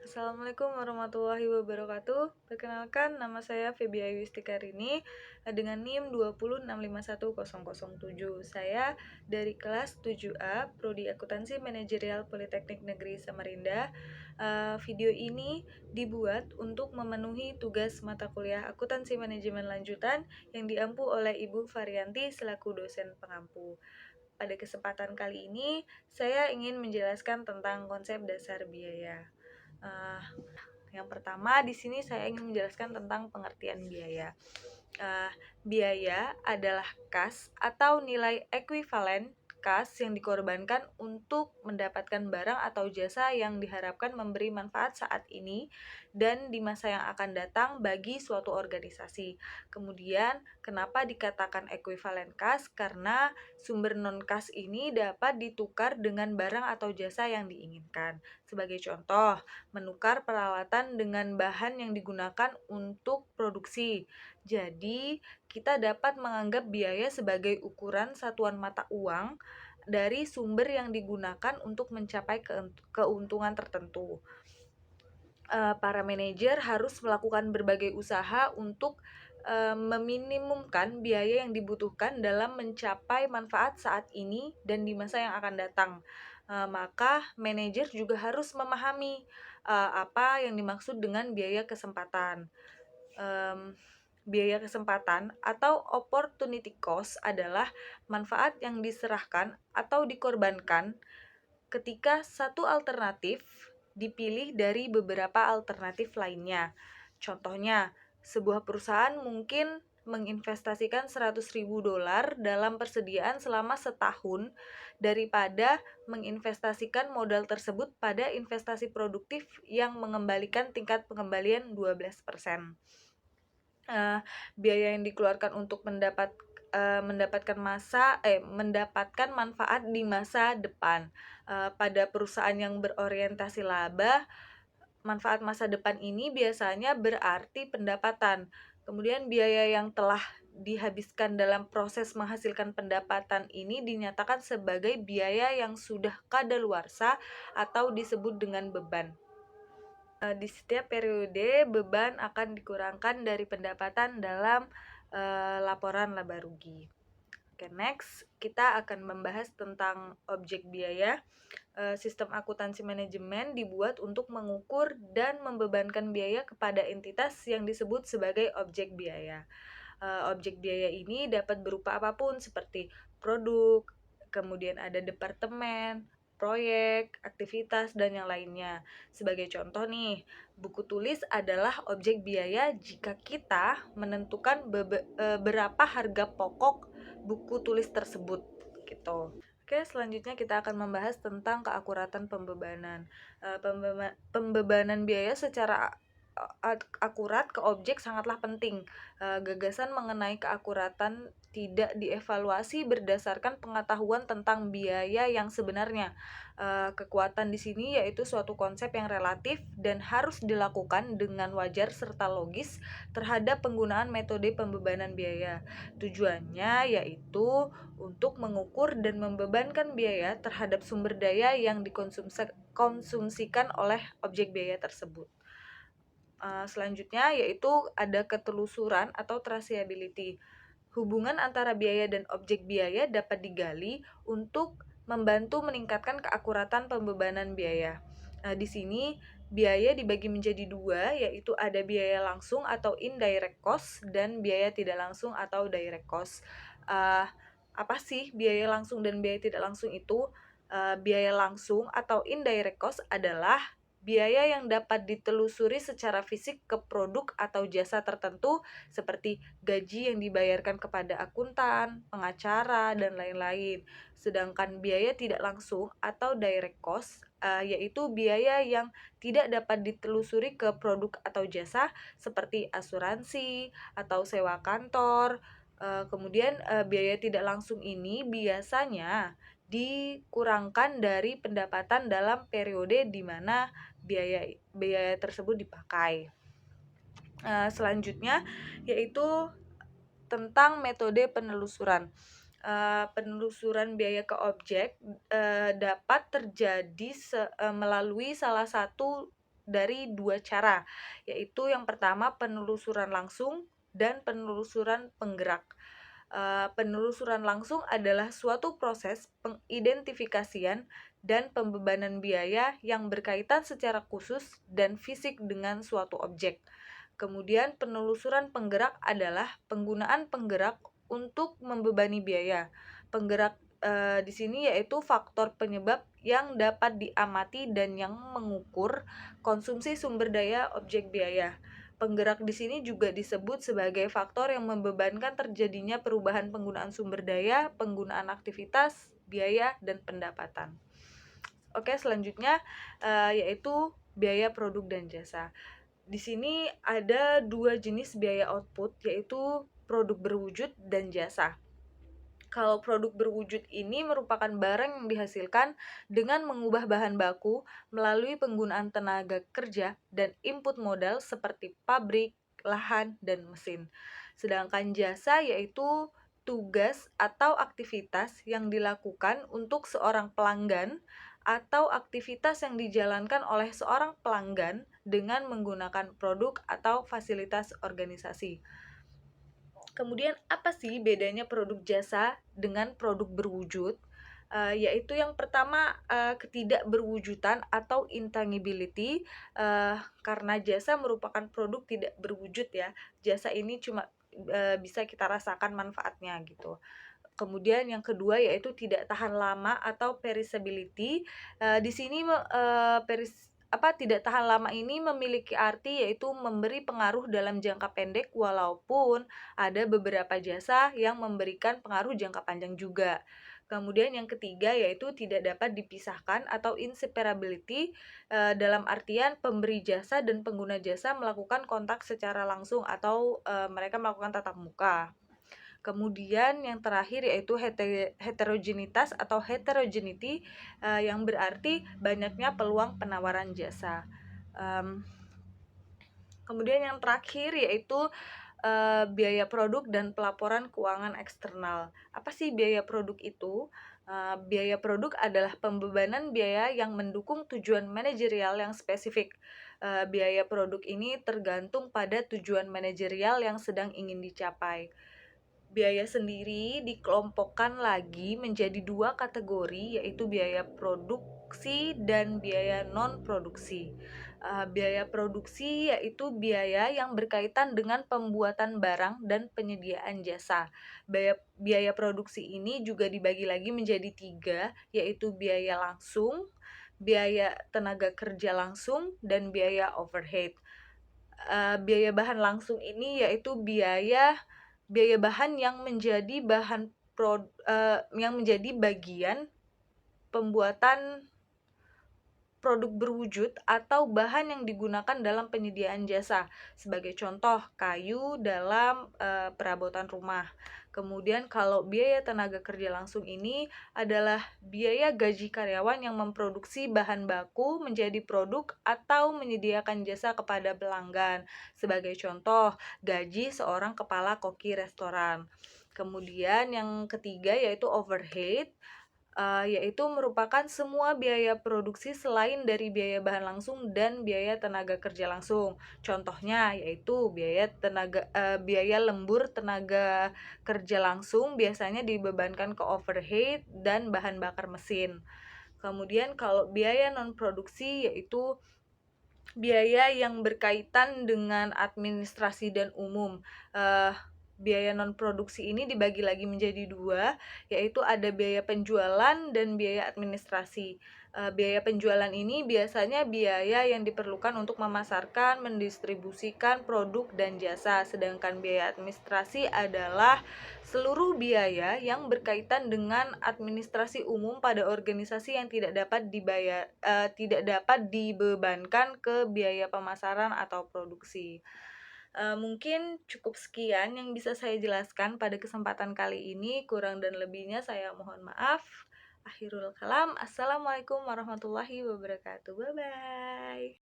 Assalamualaikum warahmatullahi wabarakatuh. Perkenalkan, nama saya Feby Ayu Istikarini dengan NIM 206510007. Saya dari kelas 7A, Prodi Akuntansi Manajerial Politeknik Negeri Samarinda. Video ini dibuat untuk memenuhi tugas mata kuliah Akuntansi Manajemen Lanjutan yang diampu oleh Ibu Varianti selaku dosen pengampu. Pada kesempatan kali ini, saya ingin menjelaskan tentang konsep dasar biaya. Uh, yang pertama di sini saya ingin menjelaskan tentang pengertian biaya. Biaya adalah kas atau nilai ekuivalen kas yang dikorbankan untuk mendapatkan barang atau jasa yang diharapkan memberi manfaat saat ini dan di masa yang akan datang bagi suatu organisasi. Kemudian, kenapa dikatakan ekuivalen kas? Karena sumber non-kas ini dapat ditukar dengan barang atau jasa yang diinginkan. Sebagai contoh, menukar peralatan dengan bahan yang digunakan untuk produksi. Jadi, kita dapat menganggap biaya sebagai ukuran satuan mata uang dari sumber yang digunakan untuk mencapai keuntungan tertentu. Para manajer harus melakukan berbagai usaha untuk meminimumkan biaya yang dibutuhkan dalam mencapai manfaat saat ini dan di masa yang akan datang. Maka manajer juga harus memahami apa yang dimaksud dengan biaya kesempatan. Biaya kesempatan atau opportunity cost adalah manfaat yang diserahkan atau dikorbankan ketika satu alternatif dipilih dari beberapa alternatif lainnya. Contohnya, sebuah perusahaan mungkin menginvestasikan $100.000 dalam persediaan selama setahun daripada menginvestasikan modal tersebut pada investasi produktif yang mengembalikan tingkat pengembalian 12%. Biaya yang dikeluarkan untuk mendapatkan manfaat di masa depan. Pada perusahaan yang berorientasi laba, manfaat masa depan ini biasanya berarti pendapatan. Kemudian biaya yang telah dihabiskan dalam proses menghasilkan pendapatan ini dinyatakan sebagai biaya yang sudah kadaluarsa atau disebut dengan beban. Di setiap periode, beban akan dikurangkan dari pendapatan dalam laporan laba rugi. Oke, next kita akan membahas tentang objek biaya. Sistem akuntansi manajemen dibuat untuk mengukur dan membebankan biaya kepada entitas yang disebut sebagai objek biaya. Objek biaya ini dapat berupa apapun seperti produk, kemudian ada departemen, proyek, aktivitas, dan yang lainnya. Sebagai contoh nih, buku tulis adalah objek biaya jika kita menentukan berapa harga pokok buku tulis tersebut gitu. Oke, selanjutnya kita akan membahas tentang keakuratan pembebanan. Pembebanan biaya secara akurat ke objek sangatlah penting. Gagasan mengenai keakuratan tidak dievaluasi berdasarkan pengetahuan tentang biaya yang sebenarnya. Kekuatan di sini yaitu suatu konsep yang relatif dan harus dilakukan dengan wajar serta logis terhadap penggunaan metode pembebanan biaya. Tujuannya yaitu untuk mengukur dan membebankan biaya terhadap sumber daya yang dikonsumsikan oleh objek biaya tersebut. Selanjutnya yaitu ada ketelusuran atau traceability. Hubungan antara biaya dan objek biaya dapat digali untuk membantu meningkatkan keakuratan pembebanan biaya. Di sini biaya dibagi menjadi dua, yaitu ada biaya langsung atau indirect cost dan biaya tidak langsung atau direct cost. Apa sih biaya langsung dan biaya tidak langsung itu? Biaya langsung atau indirect cost adalah biaya yang dapat ditelusuri secara fisik ke produk atau jasa tertentu seperti gaji yang dibayarkan kepada akuntan, pengacara, dan lain-lain. Sedangkan biaya tidak langsung atau direct cost yaitu biaya yang tidak dapat ditelusuri ke produk atau jasa seperti asuransi atau sewa kantor. Kemudian biaya tidak langsung ini biasanya dikurangkan dari pendapatan dalam periode di mana biaya tersebut dipakai. Selanjutnya yaitu tentang metode penelusuran. Penelusuran biaya ke objek dapat terjadi melalui salah satu dari dua cara, yaitu yang pertama penelusuran langsung dan penelusuran penggerak. Penelusuran langsung adalah suatu proses pengidentifikasian dan pembebanan biaya yang berkaitan secara khusus dan fisik dengan suatu objek. Kemudian penelusuran penggerak adalah penggunaan penggerak untuk membebani biaya. Penggerak di sini yaitu faktor penyebab yang dapat diamati dan yang mengukur konsumsi sumber daya objek biaya. Penggerak di sini juga disebut sebagai faktor yang membebankan terjadinya perubahan penggunaan sumber daya, penggunaan aktivitas, biaya, dan pendapatan. Oke, selanjutnya yaitu biaya produk dan jasa. Di sini ada dua jenis biaya output, yaitu produk berwujud dan jasa. Kalau produk berwujud ini merupakan barang yang dihasilkan dengan mengubah bahan baku melalui penggunaan tenaga kerja dan input modal seperti pabrik, lahan, dan mesin. Sedangkan jasa yaitu tugas atau aktivitas yang dilakukan untuk seorang pelanggan atau aktivitas yang dijalankan oleh seorang pelanggan dengan menggunakan produk atau fasilitas organisasi. Kemudian apa sih bedanya produk jasa dengan produk berwujud? Yaitu yang pertama ketidakberwujudan atau intangibility, karena jasa merupakan produk tidak berwujud ya. Jasa ini cuma bisa kita rasakan manfaatnya gitu. Kemudian yang kedua yaitu tidak tahan lama atau perishability. Di sini tidak tahan lama ini memiliki arti yaitu memberi pengaruh dalam jangka pendek, walaupun ada beberapa jasa yang memberikan pengaruh jangka panjang juga. Kemudian yang ketiga yaitu tidak dapat dipisahkan atau inseparability, dalam artian pemberi jasa dan pengguna jasa melakukan kontak secara langsung atau mereka melakukan tatap muka. Kemudian yang terakhir yaitu heterogenitas atau heterogeneity, yang berarti banyaknya peluang penawaran jasa. Kemudian yang terakhir yaitu biaya produk dan pelaporan keuangan eksternal. Apa sih biaya produk itu? Biaya produk adalah pembebanan biaya yang mendukung tujuan manajerial yang spesifik. Biaya produk ini tergantung pada tujuan manajerial yang sedang ingin dicapai. Biaya sendiri dikelompokkan lagi menjadi dua kategori, yaitu biaya produksi dan biaya non-produksi. Biaya produksi yaitu biaya yang berkaitan dengan pembuatan barang dan penyediaan jasa. Biaya produksi ini juga dibagi lagi menjadi tiga, yaitu biaya langsung, biaya tenaga kerja langsung, dan biaya overhead. Biaya bahan langsung ini yaitu biaya bahan yang menjadi bagian pembuatan produk berwujud atau bahan yang digunakan dalam penyediaan jasa. Sebagai contoh, kayu dalam perabotan rumah. Kemudian kalau biaya tenaga kerja langsung ini adalah biaya gaji karyawan yang memproduksi bahan baku menjadi produk atau menyediakan jasa kepada pelanggan. Sebagai contoh, gaji seorang kepala koki restoran. Kemudian yang ketiga yaitu overhead, yaitu merupakan semua biaya produksi selain dari biaya bahan langsung dan biaya tenaga kerja langsung. Contohnya yaitu biaya lembur tenaga kerja langsung biasanya dibebankan ke overhead dan bahan bakar mesin. Kemudian kalau biaya non produksi yaitu biaya yang berkaitan dengan administrasi dan umum. Biaya non produksi ini dibagi lagi menjadi dua, yaitu ada biaya penjualan dan biaya administrasi. Biaya penjualan ini biasanya biaya yang diperlukan untuk memasarkan, mendistribusikan produk dan jasa, sedangkan biaya administrasi adalah seluruh biaya yang berkaitan dengan administrasi umum pada organisasi yang tidak dapat dibebankan ke biaya pemasaran atau produksi. Mungkin cukup sekian yang bisa saya jelaskan pada kesempatan kali ini. Kurang dan lebihnya saya mohon maaf. Akhirul kalam. Assalamualaikum warahmatullahi wabarakatuh. Bye-bye.